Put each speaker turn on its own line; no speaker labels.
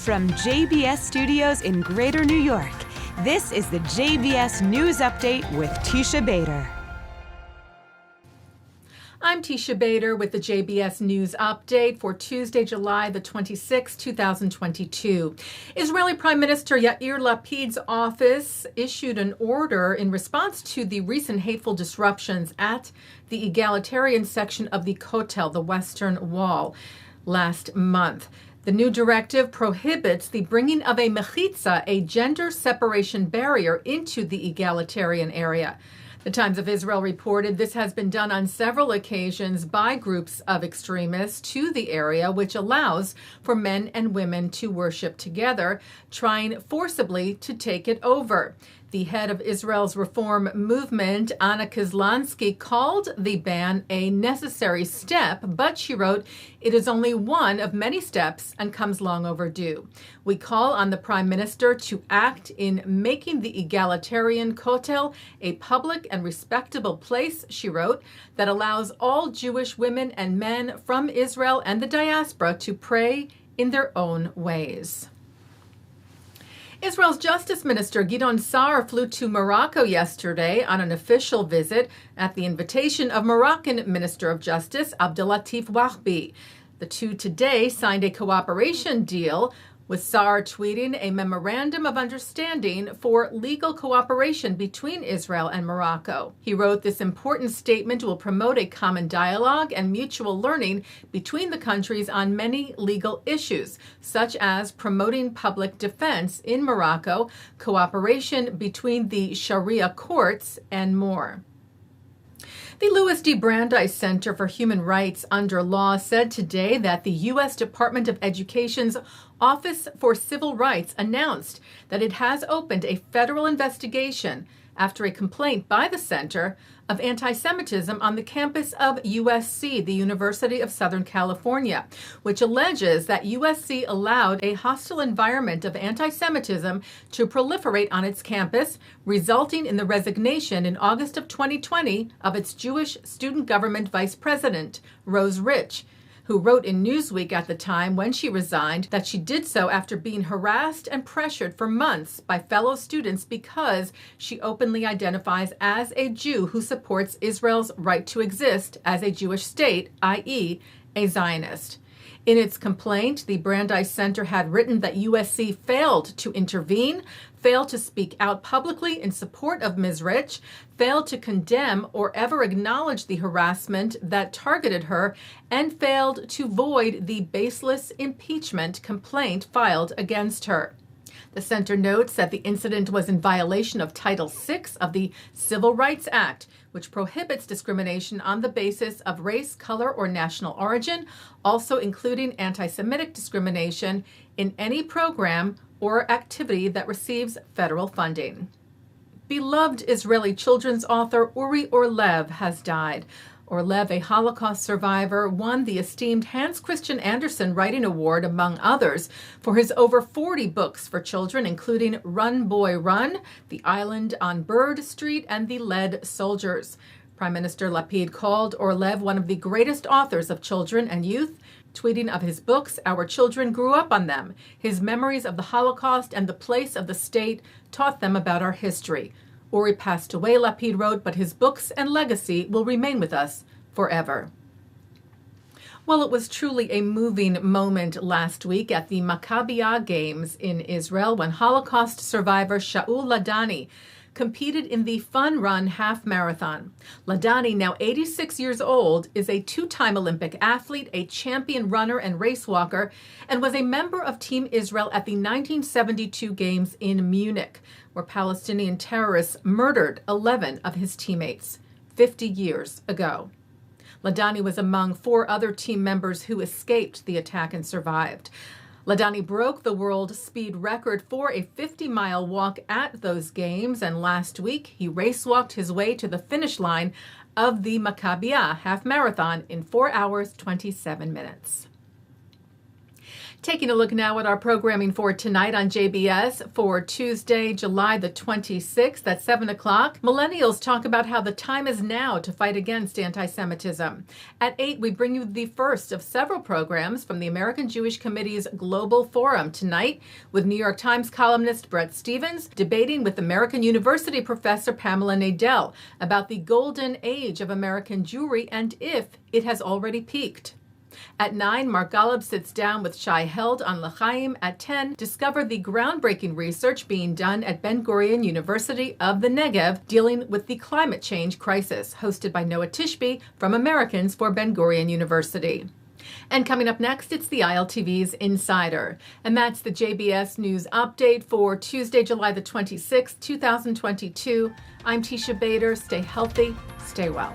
From JBS Studios in Greater New York, this is the JBS News Update with Teisha Bader.
I'm Teisha Bader with the JBS News Update for Tuesday, July the 26th, 2022. Israeli Prime Minister Yair Lapid's office issued an order in response to the recent hateful disruptions at the Egalitarian section of the Kotel, the Western Wall, last month. The new directive prohibits the bringing of a Mechitzas, a gender separation barrier, into the Egalitarian area. The Times of Israel reported this has been done on several occasions by groups of extremists to the area, which allows for men and women to worship together, trying forcibly to take it over. The head of Israel's reform movement, Anna Kislansky, called the ban a necessary step, but she wrote, "It is only one of many steps and comes long overdue. We call on the Prime Minister to act in making the Egalitarian Kotel a public and respectable place," she wrote, "that allows all Jewish women and men from Israel and the diaspora to pray in their own ways." Israel's Justice Minister Gideon Sa'ar flew to Morocco yesterday on an official visit at the invitation of Moroccan Minister of Justice Abdellatif Wahbi. The two today signed a cooperation deal, with Sa'ar tweeting a memorandum of understanding for legal cooperation between Israel and Morocco. He wrote, "This important statement will promote a common dialogue and mutual learning between the countries on many legal issues, such as promoting public defense in Morocco, cooperation between the Sharia courts, and more." The Louis D. Brandeis Center for Human Rights Under Law said today that the U.S. Department of Education's Office for Civil Rights announced that it has opened a federal investigation after a complaint by the center of antisemitism on the campus of USC, the University of Southern California, which alleges that USC allowed a hostile environment of antisemitism to proliferate on its campus, resulting in the resignation in August of 2020 of its Jewish student government vice president, Rose Rich, who wrote in Newsweek at the time when she resigned that she did so after being harassed and pressured for months by fellow students because she openly identifies as a Jew who supports Israel's right to exist as a Jewish state, i.e., a Zionist. In its complaint, the Brandeis Center had written that USC failed to intervene, failed to speak out publicly in support of Ms. Rich, failed to condemn or ever acknowledge the harassment that targeted her, and failed to void the baseless impeachment complaint filed against her. The center notes that the incident was in violation of Title VI of the Civil Rights Act, which prohibits discrimination on the basis of race, color, or national origin, also including anti-Semitic discrimination in any program or activity that receives federal funding. Beloved Israeli children's author Uri Orlev has died. Orlev, a Holocaust survivor, won the esteemed Hans Christian Andersen Writing Award, among others, for his over 40 books for children, including Run, Boy, Run, The Island on Bird Street, and The Lead Soldiers. Prime Minister Lapid called Orlev one of the greatest authors of children and youth, tweeting of his books, "Our children grew up on them. His memories of the Holocaust and the place of the state taught them about our history." Uri passed away, Lapid wrote, "but his books and legacy will remain with us forever." Well, it was truly a moving moment last week at the Maccabiah Games in Israel when Holocaust survivor Shaul Ladani competed in the Fun Run half marathon. Ladani, now 86 years old, is a two-time Olympic athlete, a champion runner and race walker, and was a member of Team Israel at the 1972 Games in Munich, where Palestinian terrorists murdered 11 of his teammates 50 years ago. Ladani was among 4 other team members who escaped the attack and survived. Ladani broke the world speed record for a 50-mile walk at those games, and last week he race-walked his way to the finish line of the Maccabiah half marathon in 4 hours, 27 minutes. Taking a look now at our programming for tonight on JBS for Tuesday, July the 26th at 7 o'clock. Millennials talk about how the time is now to fight against anti-Semitism. At 8, we bring you the first of several programs from the American Jewish Committee's Global Forum tonight with New York Times columnist Bret debating with American University professor Pamela Nadell about the golden age of American Jewry and if it has already peaked. At 9, Mark Golub sits down with SHai Held on L'chaim. At 10, discover the groundbreaking research being done at Ben Gurion University of the Negev dealing with the climate change crisis, hosted by Noa Tishby from Americans for Ben Gurion University. And coming up next, it's the ILTV's Insider. And that's the JBS News Update for Tuesday, July the 26th, 2022. I'm Teisha Bader. Stay healthy, stay well.